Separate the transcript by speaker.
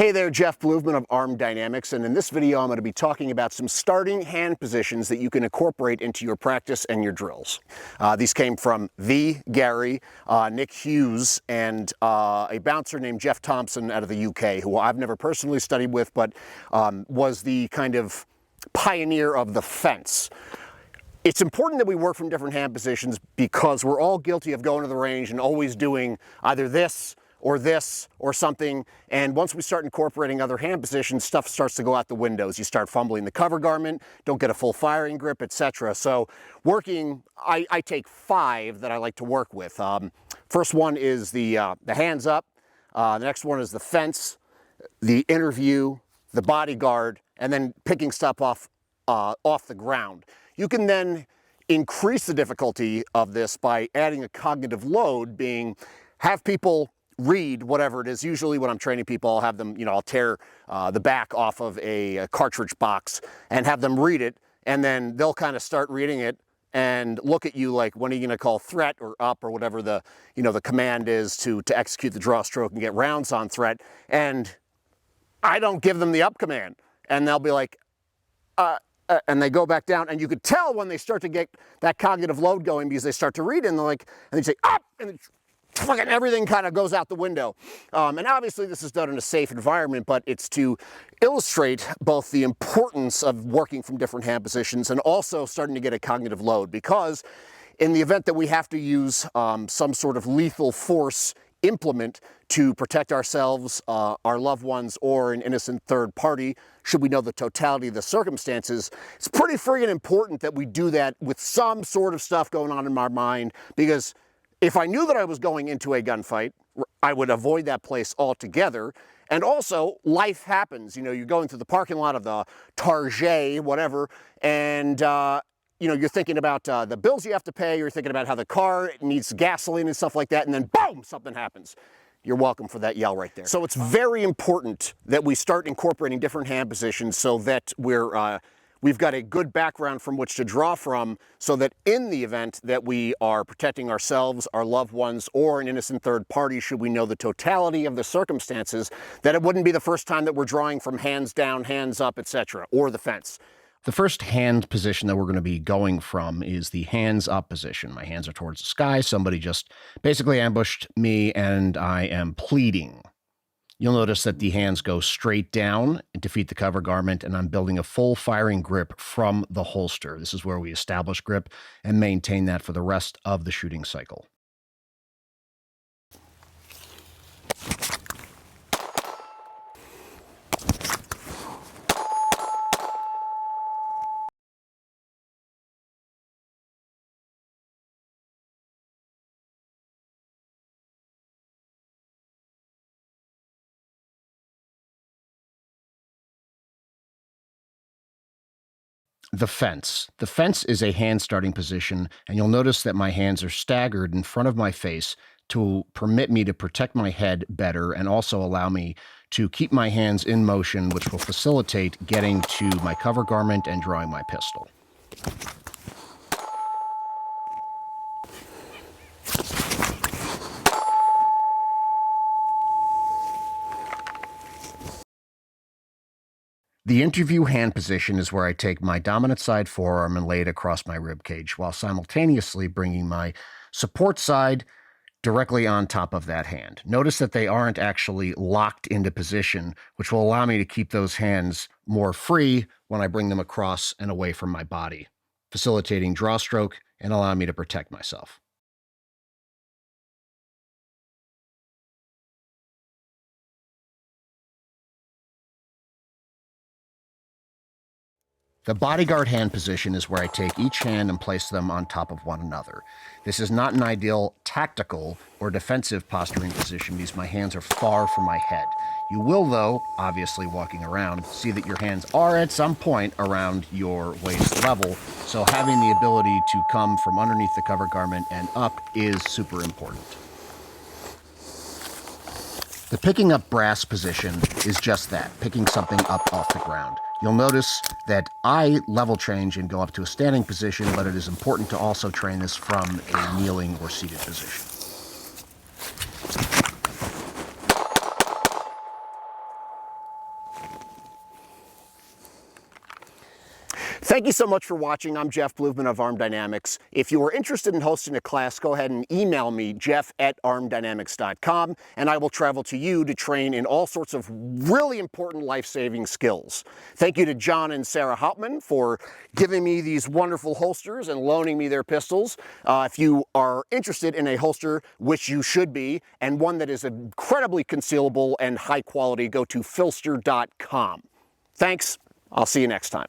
Speaker 1: Hey there, Jeff Bluvman of Arm Dynamics, and in this video I'm going to be talking about some starting hand positions that you can incorporate into your practice and your drills. These came from Gary, Nick Hughes, and a bouncer named Jeff Thompson out of the UK, who I've never personally studied with, but was the kind of pioneer of the fence. It's important that we work from different hand positions because we're all guilty of going to the range and always doing either this or something, and once we start incorporating other hand positions, stuff starts to go out the windows. You start fumbling the cover garment, don't get a full firing grip, etc. So working, I take 5 that I like to work with. First one is the hands up, the next one is the fence, the interview, the bodyguard, and then picking stuff off the ground. You can then increase the difficulty of this by adding a cognitive load, being have people read whatever it is. Usually when I'm training people, I'll have them, I'll tear the back off of a cartridge box and have them read it, and then they'll kind of start reading it and look at you like, when are you going to call threat or up or whatever the, the command is to execute the draw stroke and get rounds on threat. And I don't give them the up command, and they'll be like, and they go back down, and you could tell when they start to get that cognitive load going because they start to read it, and they're like, and they say up, and fucking everything kind of goes out the window. And obviously this is done in a safe environment, but it's to illustrate both the importance of working from different hand positions and also starting to get a cognitive load, because in the event that we have to use some sort of lethal force implement to protect ourselves, our loved ones, or an innocent third party, should we know the totality of the circumstances, it's pretty friggin' important that we do that with some sort of stuff going on in our mind, because if I knew that I was going into a gunfight, I would avoid that place altogether. And also, life happens. You're going through the parking lot of the Target, whatever, and you're thinking about the bills you have to pay, you're thinking about how the car needs gasoline and stuff like that, and then boom, something happens. You're welcome for that yell right there. So it's very important that we start incorporating different hand positions so that we've got a good background from which to draw from, so that in the event that we are protecting ourselves, our loved ones, or an innocent third party, should we know the totality of the circumstances, that it wouldn't be the first time that we're drawing from hands down, hands up, etc., or the fence.
Speaker 2: The first hand position that we're going to be going from is the hands up position. My hands are towards the sky. Somebody just basically ambushed me and I am pleading. You'll notice that the hands go straight down and defeat the cover garment, and I'm building a full firing grip from the holster. This is where we establish grip and maintain that for the rest of the shooting cycle. The fence. The fence is a hand starting position, and you'll notice that my hands are staggered in front of my face to permit me to protect my head better and also allow me to keep my hands in motion, which will facilitate getting to my cover garment and drawing my pistol. The interview hand position is where I take my dominant side forearm and lay it across my rib cage, while simultaneously bringing my support side directly on top of that hand. Notice that they aren't actually locked into position, which will allow me to keep those hands more free when I bring them across and away from my body, facilitating draw stroke and allowing me to protect myself. The bodyguard hand position is where I take each hand and place them on top of one another. This is not an ideal tactical or defensive posturing position because my hands are far from my head. You will, though, obviously walking around, see that your hands are at some point around your waist level, so having the ability to come from underneath the cover garment and up is super important. The picking up brass position is just that, picking something up off the ground. You'll notice that I level change and go up to a standing position, but it is important to also train this from a kneeling or seated position.
Speaker 1: Thank you so much for watching. I'm Jeff Bluvman of Arm Dynamics. If you are interested in hosting a class, go ahead and email me, jeff@armdynamics.com, and I will travel to you to train in all sorts of really important life-saving skills. Thank you to John and Sarah Hauptman for giving me these wonderful holsters and loaning me their pistols. If you are interested in a holster, which you should be, and one that is incredibly concealable and high quality, go to filster.com. Thanks. I'll see you next time.